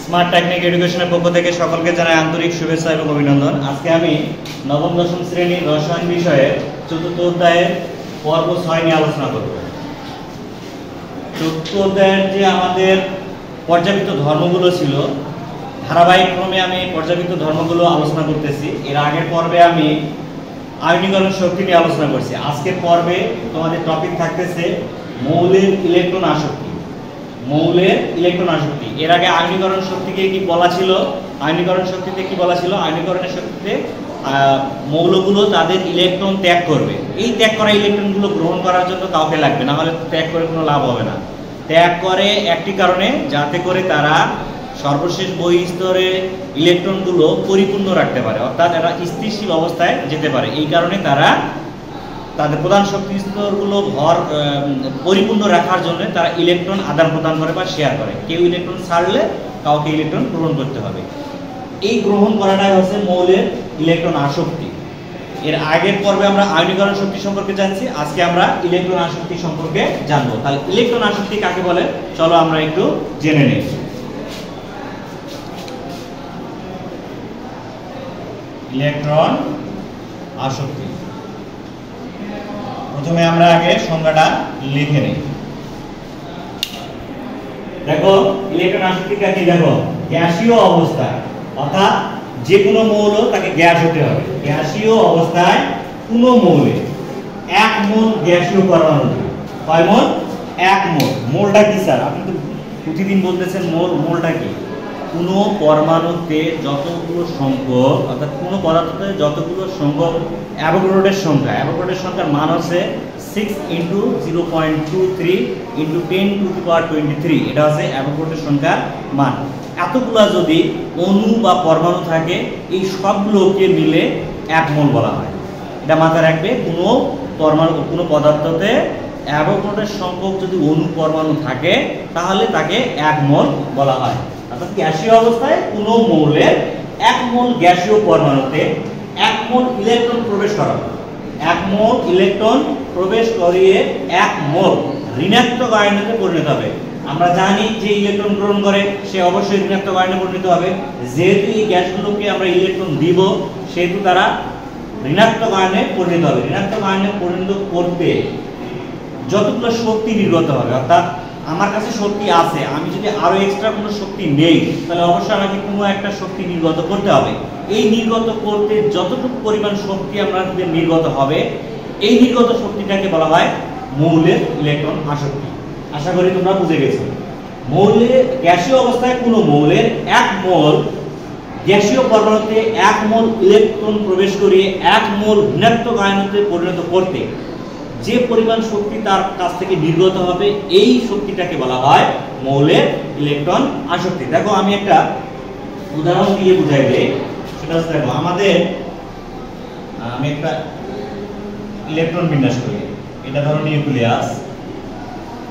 Smart technique এডুকেশনের পক্ষ থেকে সকলকে জানাই আন্তরিক শুভেচ্ছা এবং অভিনন্দন। আজকে আমি নবম দশম শ্রেণীর রসায়ন বিষয়ে চতুর্থ অধ্যায়ের পর্ব 6 নিয়ে আলোচনা করব। চতুর্থ অধ্যায়ের যে আমাদের পর্যাবৃত্ত ধর্মগুলো ছিল, ধারাবাহিক ক্রমে আমি পর্যাবৃত্ত ধর্মগুলো আলোচনা করতেছি। এর আগের পর্বে আমি আয়নীকরণ শক্তি নিয়ে আলোচনা করছি। আজকের পর্বে তোমাদের টপিক থাকতেছে মৌলের ইলেকট্রন আসক্তি। মৌলের ইলেকট্রন আসক্তি। এর আগে আয়নীকরণ শক্তিকে কি বলা ছিল? আয়নীকরণ শক্তিতে কি বলা ছিল? আয়নীকরণের শক্তিতে মৌলগুলো তাদের ইলেকট্রন ত্যাগ করবে। এই ত্যাগ করা ইলেকট্রনগুলো গ্রহণ করার জন্য কাউকে লাগবে না, হলে ত্যাগ করে কোনো লাভ হবে না। ত্যাগ করে একটি কারণে, যাতে করে তারা সর্বশেষ বহিঃস্তরে ইলেকট্রনগুলো পরিপূর্ণ রাখতে পারে, অর্থাৎ এরা স্থিতিশীল অবস্থায় যেতে পারে। এই কারণে তারা তাদের প্রধান শক্তি স্তরগুলো ভর পরিপূর্ণ রাখার জন্য তারা ইলেকট্রন আদান প্রদান করে বা শেয়ার করে। কেউ ইলেকট্রন ছাড়লে কাউকে ইলেকট্রন গ্রহণ করতে হবে। এই গ্রহণ করাটাই হচ্ছে মৌলের ইলেকট্রন আসক্তি। এর আগের পর্বে আমরা আয়নীকরণ শক্তি সম্পর্কে জানছি, আজকে আমরা ইলেকট্রন আসক্তি সম্পর্কে জানবো। তাহলে ইলেকট্রন আসক্তি কাকে বলে চলো আমরা একটু জেনে নিই। ইলেকট্রন আসক্তি, প্রথমে আমরা আগে সংজ্ঞাটা লিখে নিই। দেখো ইলেকট্রন আসক্তি কাকে, দেখো গ্যাসীয় অবস্থায়, অর্থাৎ যে কোনো মৌল তাকে গ্যাস হতে হবে। গ্যাসীয় অবস্থায় কোনো মৌলে 1 মোল গ্যাসীয় পরমাণু, কয় মোল? 1 মোল। মোলটা কি স্যার? আপনি তো প্রতিদিন বলতেছেন মোল। মোলটা কি? কোনো পরমাণুতে যতগুলো সংখ্যক, অর্থাৎ কোনো পদার্থতে যতগুলো সংখ্যক অ্যাভোগাড্রোর সংখ্যা, অ্যাভোগাড্রোর সংখ্যার মান হচ্ছে 6 × 0.23 × 10⁻23। এটা হচ্ছে অ্যাভোগাড্রোর সংখ্যার মান। এতগুলা যদি অণু বা পরমাণু থাকে, এই সবগুলোকে মিলে 1 মোল বলা হয়। এটা মাথায় রাখবে। কোনো পরমাণু, কোনো পদার্থতে অ্যাভোগাড্রোর সংখ্যক যদি অণু পরমাণু থাকে, তাহলে তাকে 1 মোল বলা হয়। অর্থাৎ গ্যাসীয় অবস্থায় কোনো মৌলের 1 মোল গ্যাসীয় পরমাণুতে 1 মোল ইলেকট্রন প্রবেশ করাবে। 1 মোল ইলেকট্রন প্রবেশ করিয়ে 1 মোল ঋণাত্মক আয়নে পরিণত হবে। আমরা জানি যে ইলেকট্রন গ্রহণ করে সে অবশ্যই ঋণাত্মক আয়নে পরিণত হবে। যেহেতু এই গ্যাসগুলোকে আমরা ইলেকট্রন দিব, সেহেতু তারা ঋণাত্মক আয়নে পরিণত হবে। ঋণাত্মক আয়নে পরিণত করতে যতগুলো শক্তি নির্গত হবে, অর্থাৎ আমার কাছে শক্তি আছে, আমি যদি আরো এক্সট্রা কোনো শক্তি নেই, তাহলে অবশ্যই আমাকে কোনো একটা শক্তি নির্গত করতে হবে। এই নির্গত করতে যতটুকু পরিমাণ শক্তি আমাদের নির্গত হবে, এই নির্গত শক্তিটাকে বলা হয় মৌলের ইলেকট্রন আসক্তি। আশা করি তোমরা বুঝে গেছো। মৌলের গ্যাসীয় অবস্থায় কোনো মৌলের 1 মোল গ্যাসীয় পরমাণুতে 1 মোল ইলেকট্রন প্রবেশ করিয়ে 1 মোল ঋণাত্মক আয়নে পরিণত করতে যে পরিমাণ শক্তি তার কাছ থেকে নির্গত হবে, এই শক্তিটাকে বলা হয় মৌলের ইলেকট্রন আসক্তি। দেখো আমি একটা উদাহরণ দিয়ে বুঝাই দেই। সেটা হচ্ছে, দেখো আমি একটা ইলেকট্রন বিন্যাস করি। এটা ধরো নিউক্লিয়াস।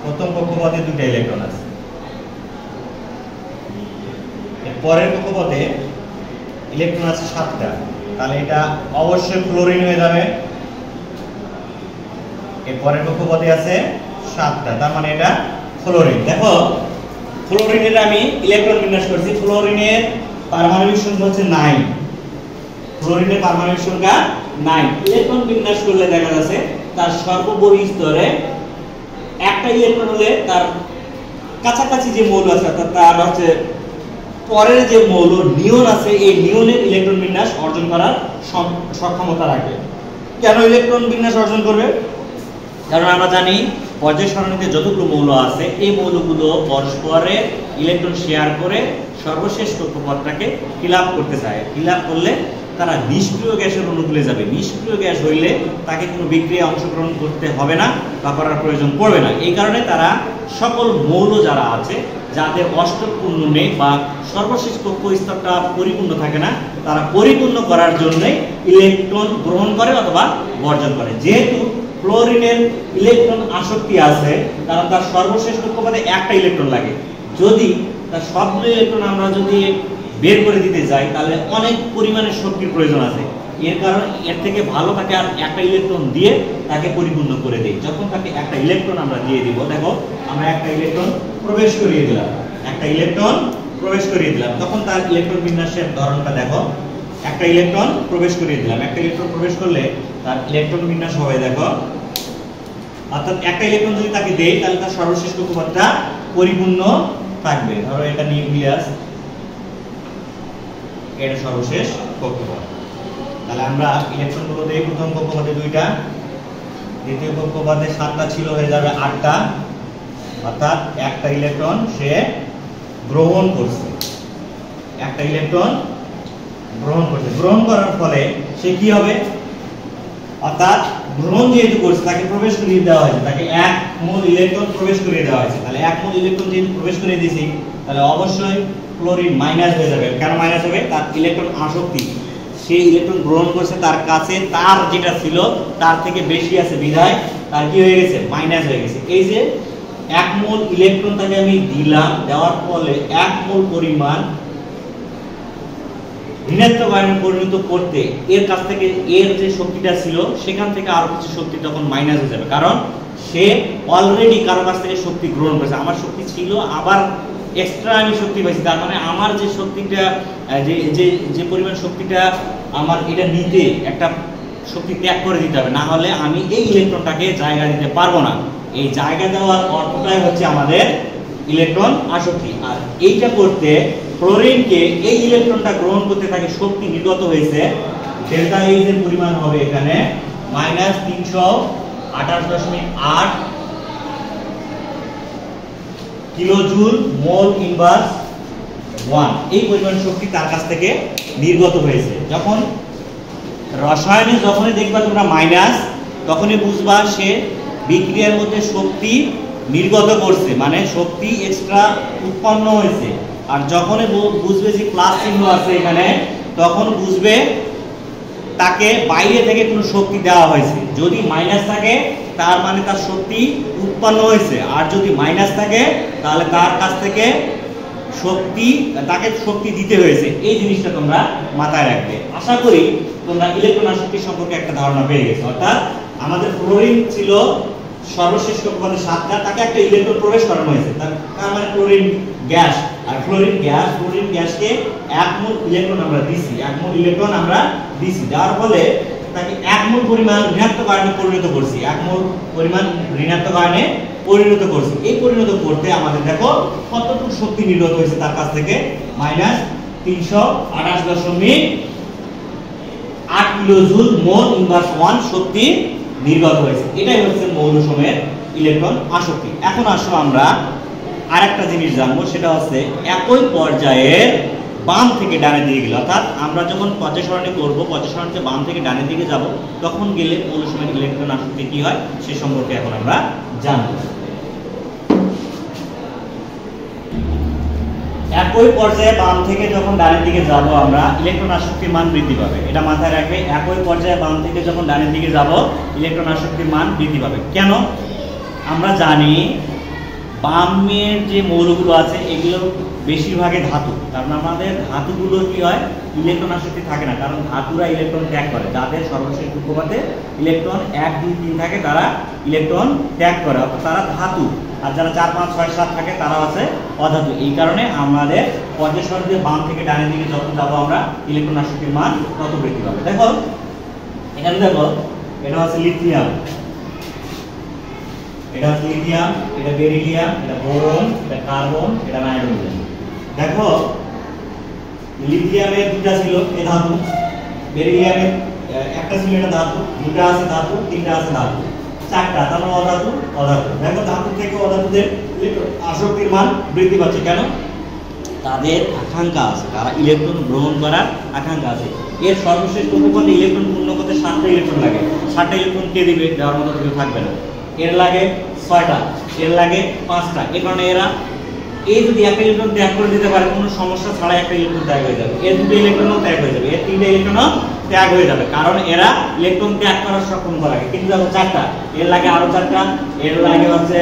প্রথম কক্ষপথে 2টা ইলেকট্রন আছে, এর পরের কক্ষপথে ইলেকট্রন আছে 7টা। তাহলে এটা অবশ্যই ফ্লোরিন হয়ে যাবে। এর পরের কক্ষপথে আছে 7টা, তার মানে এটা ফ্লোরিন। দেখো ফ্লোরিনের আমি ইলেকট্রন বিন্যাস করছি। ফ্লোরিনের পারমাণবিক সংখ্যা হচ্ছে 9। ফ্লোরিনের পারমাণবিক সংখ্যা 9। ইলেকট্রন বিন্যাস করলে দেখা যাচ্ছে তার সর্ববহিঃ স্তরে একটা ইলেকট্রন হলে তার কাছাকাছি যে মৌল আছে, অর্থাৎ তার হচ্ছে পরের যে মৌল নিয়ন আছে, এই নিয়নের ইলেকট্রন বিন্যাস অর্জন করার সক্ষমতা রাখবে। কেন ইলেকট্রন বিন্যাস অর্জন করবে? কারণ আমরা জানি পর্যায় সারণীতে যতগুলো মৌল আছে, এই মৌলগুলো পরস্পরের ইলেকট্রন শেয়ার করে সর্বশেষ কক্ষপথটাকে ফিল আপ করতে চায়। ফিল আপ করলে তারা নিষ্ক্রিয় গ্যাসের অনুকূলে যাবে। নিষ্ক্রিয় গ্যাস হইলে তাকে কোনো বিক্রিয়ায় অংশগ্রহণ করতে হবে না বা করার প্রয়োজন পড়বে না। এই কারণে তারা সকল মৌল যারা আছে, যাদের অষ্টক পূর্ণ নেই বা সর্বশেষ কক্ষ স্তরটা পরিপূর্ণ থাকে না, তারা পরিপূর্ণ করার জন্যই ইলেকট্রন গ্রহণ করে অথবা বর্জন করে। যেহেতু ফ্লোরিনের ইলেকট্রন আসক্তি আছে, কারণ তার সর্বশেষ কক্ষপথে একটা ইলেকট্রন লাগে। যদি তার সবগুলো ইলেকট্রন আমরা যদি বের করে দিতে যাই, তাহলে অনেক পরিমাণে শক্তির প্রয়োজন আছে। এর কারণে এর থেকে ভালো তাকে আর একটা ইলেকট্রন দিয়ে তাকে পরিপূর্ণ করে দেই। যখন তাকে একটা ইলেকট্রন আমরা দিয়ে দিব, দেখো আমরা একটা ইলেকট্রন প্রবেশ করিয়ে দিলাম, একটা ইলেকট্রন প্রবেশ করিয়ে দিলাম, তখন তার ইলেকট্রন বিন্যাসের ধরনটা দেখো। একটা ইলেকট্রন প্রবেশ করিয়ে দিলাম, একটা ইলেকট্রন প্রবেশ করলে তার ইলেকট্রন বিন্যাস হবে দেখো। অর্থাৎ একটা ইলেকট্রন যদি তাকে দেই তাহলে তার সর্বশেষ কক্ষপথটা পরিপূর্ণ থাকবে। ধরো এটা নিউক্লিয়াস, এটা সর্বশেষ কক্ষপথ। তাহলে আমরা ইলেকট্রনগুলো দেই, প্রথম কক্ষপথে 2টা, দ্বিতীয় কক্ষপথে 7টা ছিল, হয়ে যাবে 8টা। অর্থাৎ একটা ইলেকট্রন সে গ্রহণ করছে, একটা ইলেকট্রন গ্রহণ করছে। গ্রহণ করার ফলে সে কি হবে, অর্থাৎ গ্রহণ যেহেতু করছে তাকে প্রবেশ করিয়ে দেওয়া হয়েছে, তাকে 1 মোল ইলেকট্রন প্রবেশ করিয়ে দেওয়া হয়েছে। তাহলে 1 মোল ইলেকট্রন যেহেতু প্রবেশ করিয়ে দিয়েছি, তাহলে অবশ্যই ক্লোরিন মাইনাস হয়ে যাবে। কেন মাইনাস হবে? তার ইলেকট্রন আসক্তি, সে ইলেকট্রন গ্রহণ করছে, তার কাছে তার যেটা ছিল তার থেকে বেশি আছে বিধায় তার কি হয়ে গেছে, মাইনাস হয়ে গেছে। এই যে 1 মোল ইলেকট্রন তাকে আমি দিলাম, দেওয়ার ফলে 1 মোল পরিমাণ ঋণাত্মক আয়নে পরিণত করতে এর কাছ থেকে এর যে শক্তিটা ছিল সেখান থেকে আরো কিছু শক্তি তখন মাইনাস হয়ে যাবে, কারণ সে অলরেডি কারো কাছ থেকে শক্তি গ্রহণ করেছে। আমার শক্তি ছিল, আবার এক্সট্রা আমি শক্তি পাইছি, তার মানে আমার যে শক্তিটা যে পরিমাণ শক্তিটা আমার এটা নিতে একটা শক্তি ত্যাগ করে দিতে হবে, না হলে আমি এই ইলেকট্রনটাকে জায়গা দিতে পারবো না। এই জায়গা দেওয়ার অর্থটাই হচ্ছে আমাদের ইলেকট্রন আসক্তি। আর এইটা করতে ক্লোরিনকে এই ইলেকট্রনটা গ্রহণ করতে তাকে শক্তি নির্গত হয়েছে, ডেল্টা এইচ এর পরিমাণ হবে এখানে -328.8 কিলোজুল মোল ইনভার্স 1। এই পরিমাণ শক্তি তার কাছ থেকে নির্গত হয়েছে। যখন রসায়নে যখনই দেখবা তোমরা মাইনাস, তখনই বুঝবা সে বিক্রিয়ার মধ্যে শক্তি নির্গত করছে, মানে শক্তি এক্সট্রা উৎপন্ন হয়েছে। আর যখনই বুঝবে যে প্লাস চিহ্ন আছে এখানে, তখন বুঝবে তাকে বাইরে থেকে কোনো শক্তি দেওয়া হয়েছে। যদি মাইনাস থাকে তার মানে তার শক্তি উৎপন্ন হয়েছে, আর যদি মাইনাস থাকে তাহলে তার কাছ থেকে তাকে শক্তি দিতে হয়েছে। এই জিনিসটা তোমরা মাথায় রাখবে। আশা করি তোমরা ইলেকট্রন আসক্তি সম্পর্কে একটা ধারণা পেয়ে গেছো। অর্থাৎ আমাদের ক্লোরিন ছিল সর্বশেষ কক্ষপথে 7টা, তাকে একটা ইলেকট্রন প্রবেশ করানো হয়েছে, তার মানে ক্লোরিন গ্যাস। আর ক্লোরিন গ্যাসকে 1 মোল ইলেকট্রন আমরা দিছি, 1 মোল ইলেকট্রন আমরা দিছি, যার ফলে তাকে 1 মোল পরিমাণ ঋণাত্মক আয়নে পরিণত করছি, 1 মোল পরিমাণ ঋণাত্মক আয়নে পরিণত করছি। এই পরিণত করতে আমাদের দেখো কতটুকু শক্তি নির্গত হয়েছে তার কাছ থেকে, -328.8 কিলোজুল মোল ইনভার্স 1 শক্তি নির্গত হয়েছে। এটাই হচ্ছে মৌলসমূহের ইলেকট্রন আসক্তি। এখন আসো আমরা আরেকটা জিনিস জানবো, সেটা হচ্ছে একই পর্যায়ের বাম থেকে ডানের দিকে গেলে, অর্থাৎ আমরা যখন পর্যায় সারণী করবো, পর্যায় সারণীতে বাম থেকে ডানের দিকে যাব, তখন গেলে মৌলসমূহের ইলেকট্রন আসক্তি কি হয় সে সম্পর্কে এখন আমরা জানবো। একই পর্যায়ে বাম থেকে যখন ডানের দিকে যাব আমরা, ইলেকট্রন আসক্তির মান বৃদ্ধি পাবে। এটা মাথায় রাখবে, একই পর্যায়ে বাম থেকে যখন ডানের দিকে যাব ইলেকট্রন আসক্তির মান বৃদ্ধি পাবে। কেন? আমরা জানি বামের যে মৌলগুলো আছে এগুলো বেশিরভাগই ধাতু, কারণ আমাদের ধাতুগুলো কি হয়, ইলেকট্রন আসক্তি থাকে না, কারণ ধাতুরা ইলেকট্রন ত্যাগ করে। যাদের সর্বশেষ কক্ষপথে ইলেকট্রন 1, 2, 3 থাকে তারা ইলেকট্রন ত্যাগ করে, অর্থাৎ তারা ধাতু। আর যারা 4, 5, 6, 7 থাকে তারা আছে অধাতু। এই কারণে আমাদের পর্যায় সারণীতে বাম থেকে ডানের দিকে যত যাবো আমরা ইলেকট্রন আসক্তির মান তত বৃদ্ধি পাবে। দেখো এখানে, দেখো এটা হচ্ছে লিথিয়াম, এটা হচ্ছে লিথিয়াম, এটা বেরিলিয়াম, এটা বোরন, এটা কার্বন, এটা নাইট্রোজেন। দেখো লিথিয়ামের 2টা ছিল এ ধাতু, বেরিলিয়ামের একটা ছিল এটা ধাতু, 2টা আছে ধাতু, 3টা আছে ধাতু, 4টা তার মানে অধাতু। দেখো ধাতু থেকে অধাতুদের আসক্তির মান বৃদ্ধি পাচ্ছে। কেন? তাদের আকাঙ্ক্ষা আছে, তারা ইলেকট্রন গ্রহণ করার আকাঙ্ক্ষা আছে। এর সর্বশেষ কক্ষপথে ইলেকট্রন পূর্ণ করতে 7টা ইলেকট্রন লাগে, 7টা ইলেকট্রন কে দিবে? দেওয়ার মতো কেউ থাকবে না। এর লাগে 6টা, এর লাগে 5টা। এই কারণে এরা যদি একটা ইলেকট্রন ত্যাগ করে দিতে পারে কোনো সমস্যা ছাড়া একটা ইলেকট্রন ত্যাগ হয়ে যাবে, এর 2টা ইলেকট্রনও ত্যাগ হয়ে যাবে, এর 3টা ইলেকট্রনও ত্যাগ হয়ে যাবে, কারণ এরা ইলেকট্রন ত্যাগ করার সক্ষম লাগে। কিন্তু দেখো 4টা, এর লাগে আরো 4টা, এর লাগে হচ্ছে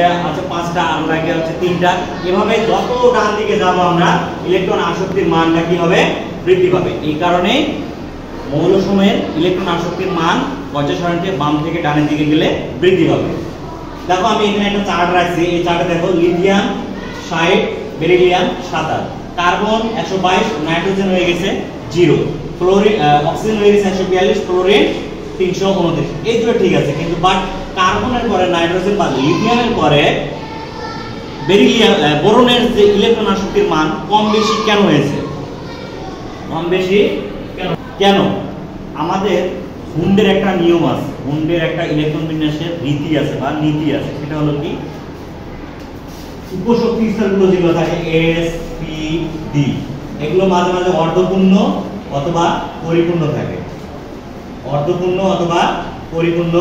5টা, আর লাগে হচ্ছে 3টা। এভাবে যত ডান দিকে যাব আমরা ইলেকট্রন আসক্তির মানটা কি হবে? বৃদ্ধি পাবে। এই কারণে মৌলসমূহের ইলেকট্রন আসক্তির মান পর্যায় সারণীতে বাম থেকে ডানের দিকে গেলে বৃদ্ধি পাবে। দেখো আমি এখানে একটা চার্ট রাখছি, এই চার্টে দেখো লিথিয়াম 60, বেরিলিয়াম 27, কার্বন 122, নাইট্রোজেন হয়ে গেছে 0, ফ্লোরিন অক্সিজেন হয়ে গেছে 142, ফ্লোরিন 329। এই দুটো ঠিক আছে, কিন্তু বাট কার্বনের পরে নাইট্রোজেন বা লিথিয়ামের পরে বেরিলিয়াম বোরনের যে ইলেকট্রন আসক্তির মান কম বেশি কেন হয়েছে? কম বেশি কেন? আমাদের হুন্ডের একটা নিয়ম আছে, হুন্ডের একটা ইলেকট্রন বিন্যাসের রীতি আছে বা নীতি আছে। সেটা হলো কি, উপশক্তি স্তরগুলো যেগুলো থাকে এস, পি, ডি, এগুলো মাঝে মাঝে অর্ধপূর্ণ অথবা পরিপূর্ণ থাকে, অর্ধপূর্ণ অথবা পরিপূর্ণ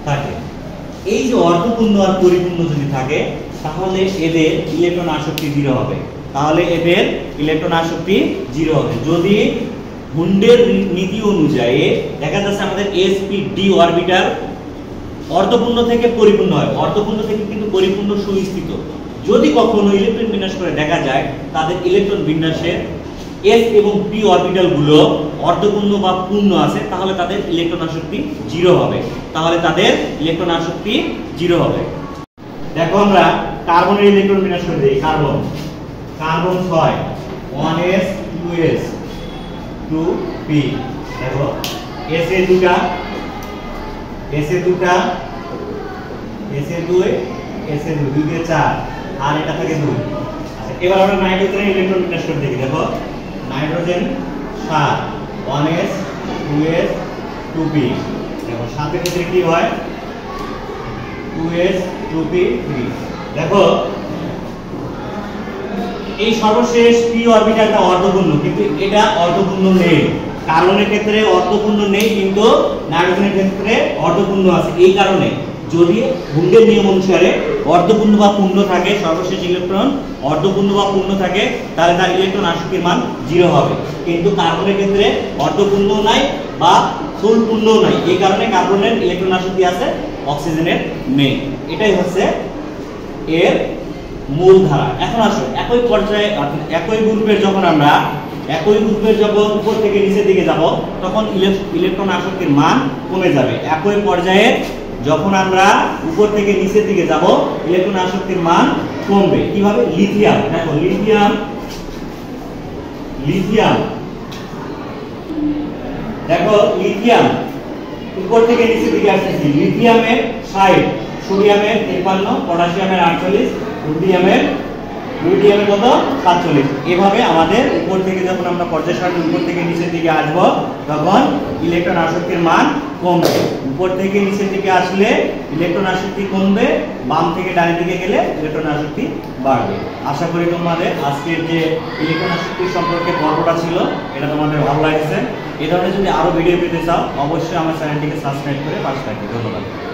থাকে। এই যে অর্ধপূর্ণ আর পরিপূর্ণ যদি থাকে তাহলে এদের ইলেকট্রন আসক্তি 0 হবে, তাহলে এদের ইলেকট্রন আসক্তি 0 হবে। যদি হুন্ডের নীতি অনুযায়ী দেখা যাচ্ছে আমাদের sp-d অরবিটাল অর্ধপূর্ণ থেকে পরিপূর্ণ হয়, অর্ধপূর্ণ থেকে কিন্তু পরিপূর্ণ সুস্থিত। যদি কখনো ইলেকট্রন বিন্যাস করে দেখা যায় তাদের ইলেকট্রন বিন্যাসের s এবং p অরবিটাল গুলো অর্ধপূর্ণ বা পূর্ণ আছে, তাহলে তাদের ইলেকট্রন আসক্তি 0 হবে, তাহলে তাদের ইলেকট্রন আসক্তি 0 হবে। দেখো আমরা কার্বনের ইলেকট্রন বিন্যাস করে দেই। Carbon 6, 1s 2s 2p। দেখো s এ দুটা, s এ 2, s এ 2, s এ 2, 2 দিয়ে 4, আর এটা থাকে 2। আচ্ছা, এবার আমরা নাইট্রোজেনের ইলেকট্রন বিন্যাস করে দেখি। দেখো নাইট্রোজেন 7, 1s 2s 2p। দেখো 7 এর ক্ষেত্রে কি হয়, 2s 2p 3। দেখো এই সর্বশেষ p অরবিটালটা অর্ধপূর্ণ, কিন্তু এটা অর্ধপূর্ণ নেই। কার্বনের ক্ষেত্রে অর্ধপূর্ণ নেই, কিন্তু নাইট্রোজেনের ক্ষেত্রে অর্ধপূর্ণ আছে। এই কারণে যদি হুন্ডের নিয়ম অনুসারে অর্ধপূর্ণ বা পূর্ণ থাকে, সর্বশেষ ইলেকট্রন অর্ধপূর্ণ বা পূর্ণ থাকে, তাহলে তার ইলেকট্রন আসক্তির মান 0 হবে। কিন্তু কার্বনের ক্ষেত্রে অর্ধপূর্ণ নাই বা ফুল পূর্ণ নাই, এই কারণে কার্বনের ইলেকট্রন আসক্তি আছে, অক্সিজেনের নেই। এটাই হচ্ছে এর মূল ধারা। এখন আসো একই পর্যায়ে একই গ্রুপের যখন উপর থেকে নিচের দিকে যাব তখন ইলেকট্রন আসক্তির মান কমে যাবে। একই পর্যায়ে যখন আমরা উপর থেকে নিচের দিকে যাব ইলেকট্রন আসক্তির মান কমবে। কিভাবে? লিথিয়াম, দেখো লিথিয়াম দেখো লিথিয়াম উপর থেকে নিচের দিকে আসছে। লিথিয়ামের 60, সোডিয়ামের 53, পটাশিয়ামের 48, রুবিডিয়ামের কত 47। এভাবে আমাদের উপর থেকে যখন আমরা পর্যায় সারণী উপর থেকে নিচের দিকে আসব তখন ইলেকট্রন আসক্তির মান কমবে। উপর থেকে নিচের দিকে আসলে ইলেকট্রন আসক্তি কমবে, বাম থেকে ডান দিকে গেলে ইলেকট্রন আসক্তি বাড়বে। আশা করি তোমাদের আজকের যে ইলেকট্রন আসক্তি সম্পর্কে পর্বটা ছিল এটা তোমাদের ভালো লাগছে। এই ধরনের যদি আরো ভিডিও পেতে চাও অবশ্যই আমার চ্যানেলটিকে সাবস্ক্রাইব করে পাশে থাকবে। ধন্যবাদ।